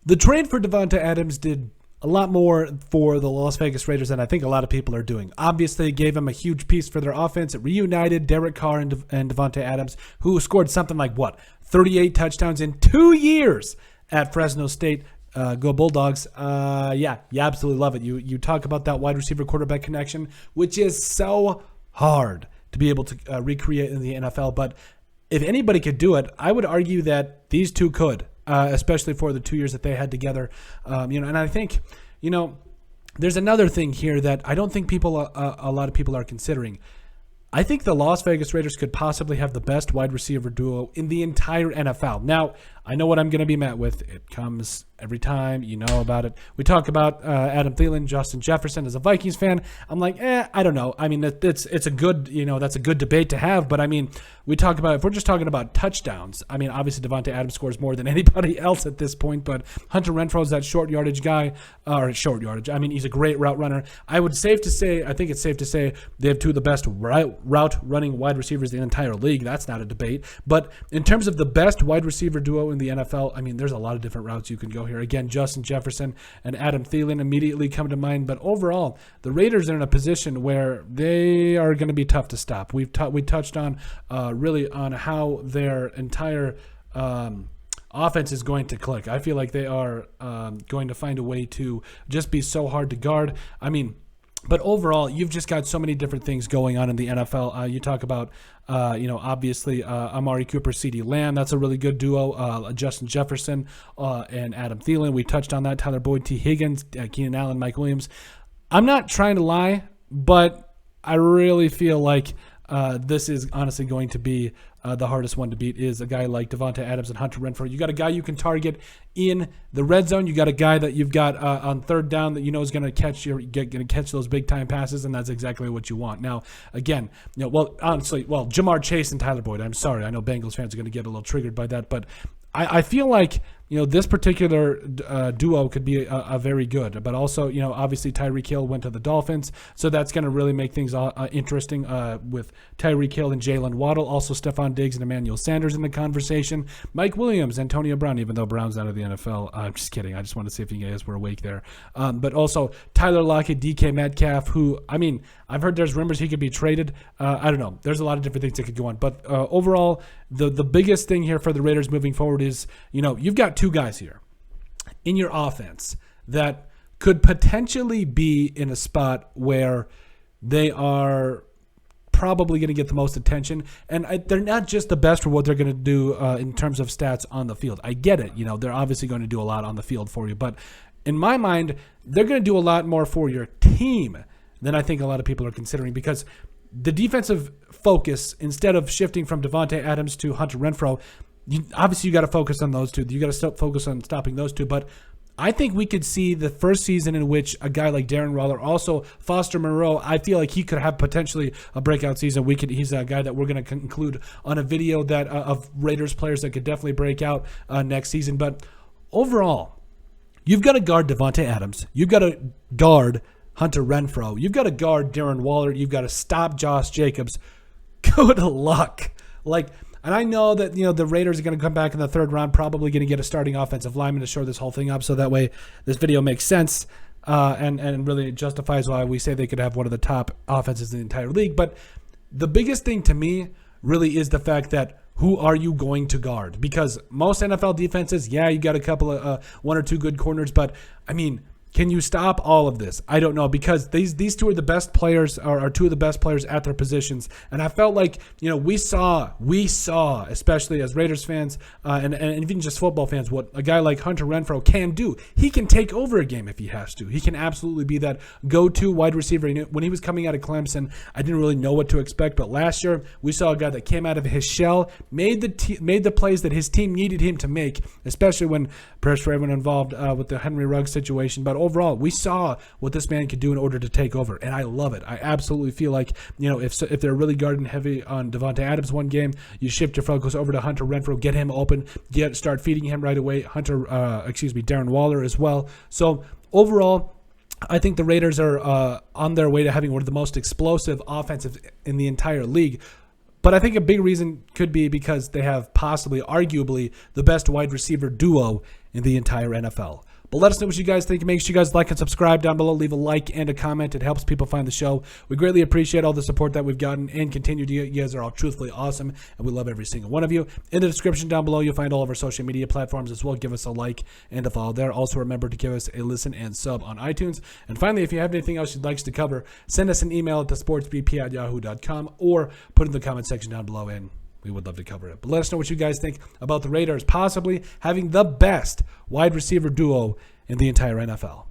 The trade for Davante Adams did a lot more for the Las Vegas Raiders than I think a lot of people are doing. Obviously, it gave them a huge piece for their offense. It reunited Derek Carr and Davante Adams, who scored something like, 38 touchdowns in 2 years at Fresno State. Go Bulldogs. Yeah, you absolutely love it. You talk about that wide receiver quarterback connection, which is so hard to be able to recreate in the NFL. But if anybody could do it, I would argue that these two could. Especially for the 2 years that they had together, and I think, there's another thing here that I don't think a lot of people are considering. I think the Las Vegas Raiders could possibly have the best wide receiver duo in the entire NFL. Now, I know what I'm going to be met with. It comes every time. You know about it. We talk about Adam Thielen, Justin Jefferson. As a Vikings fan, I'm like, I don't know. I mean, it's a good, that's a good debate to have. But I mean, we talk about, if we're just talking about touchdowns, I mean, obviously Davante Adams scores more than anybody else at this point. But Hunter Renfrow is that short yardage guy, or short yardage. I mean, he's a great route runner. I think it's safe to say they have two of the best route running wide receivers in the entire league. That's not a debate. But in terms of the best wide receiver duo in the NFL, I mean, there's a lot of different routes you can go here. Again, Justin Jefferson and Adam Thielen immediately come to mind. But overall, the Raiders are in a position where they are going to be tough to stop. We touched on really on how their entire offense is going to click. I feel like they are going to find a way to just be so hard to guard. I mean, but overall, you've just got so many different things going on in the NFL. You talk about, obviously Amari Cooper, CeeDee Lamb. That's a really good duo. Justin Jefferson and Adam Thielen. We touched on that. Tyler Boyd, T. Higgins, Keenan Allen, Mike Williams. I'm not trying to lie, but I really feel like this is honestly going to be the hardest one to beat is a guy like Davante Adams and Hunter Renfrow. You got a guy you can target in the red zone. You got a guy that you've got on third down that is going to catch those big time passes, and that's exactly what you want. Now, again, Jamar Chase and Tyler Boyd. I'm sorry, I know Bengals fans are going to get a little triggered by that, but I feel like this particular duo could be a very good, but also obviously Tyreek Hill went to the Dolphins, so that's going to really make things interesting with Tyreek Hill and Jalen Waddle, also Stephon Diggs and Emmanuel Sanders in the conversation, Mike Williams, Antonio Brown, even though Brown's out of the NFL. I'm just kidding. I just want to see if you guys were awake there. But also Tyler Lockett, DK Metcalf, who I've heard there's rumors he could be traded. I don't know. There's a lot of different things that could go on, but overall, the biggest thing here for the Raiders moving forward is you've got two guys here in your offense that could potentially be in a spot where they are probably going to get the most attention, and they're not just the best for what they're going to do in terms of stats on the field. I get it. They're obviously going to do a lot on the field for you, but in my mind, they're going to do a lot more for your team than I think a lot of people are considering, because the defensive focus, instead of shifting from Davante Adams to Hunter Renfrow, obviously you got to focus on those two. You got to focus on stopping those two. But I think we could see the first season in which a guy like Darren Waller, also Foster Moreau, I feel like he could have potentially a breakout season. He's a guy that we're going to include on a video that of Raiders players that could definitely break out next season. But overall, you've got to guard Davante Adams. You've got to guard Hunter Renfrow. You've got to guard Darren Waller. You've got to stop Josh Jacobs. Good luck. And I know that the Raiders are going to come back in the third round, probably going to get a starting offensive lineman to shore this whole thing up, so that way this video makes sense and really justifies why we say they could have one of the top offenses in the entire league. But the biggest thing to me really is the fact that who are you going to guard? Because most NFL defenses, you got a couple of one or two good corners, but can you stop all of this? I don't know, because these two are the best players, are two of the best players at their positions. And I felt like, we saw, especially as Raiders fans and even just football fans, what a guy like Hunter Renfrow can do. He can take over a game if he has to. He can absolutely be that go-to wide receiver. When he was coming out of Clemson, I didn't really know what to expect. But last year, we saw a guy that came out of his shell, made the plays that his team needed him to make, especially when pressure went involved with the Henry Ruggs situation. But overall, we saw what this man could do in order to take over, and I love it. I absolutely feel like, if they're really guarding heavy on Davante Adams one game, you shift your focus over to Hunter Renfrow, get him open, start feeding him right away. Darren Waller as well. So overall, I think the Raiders are on their way to having one of the most explosive offensive in the entire league. But I think a big reason could be because they have possibly, arguably, the best wide receiver duo in the entire NFL. But let us know what you guys think. Make sure you guys like and subscribe down below. Leave a like and a comment. It helps people find the show. We greatly appreciate all the support that we've gotten and continue to get. You guys are all truthfully awesome, and we love every single one of you. In the description down below, you'll find all of our social media platforms as well. Give us a like and a follow there. Also, remember to give us a listen and sub on iTunes. And finally, if you have anything else you'd like us to cover, send us an email at thesportsbp@yahoo.com or put it in the comment section down below, and we would love to cover it. But let us know what you guys think about the Raiders possibly having the best wide receiver duo in the entire NFL.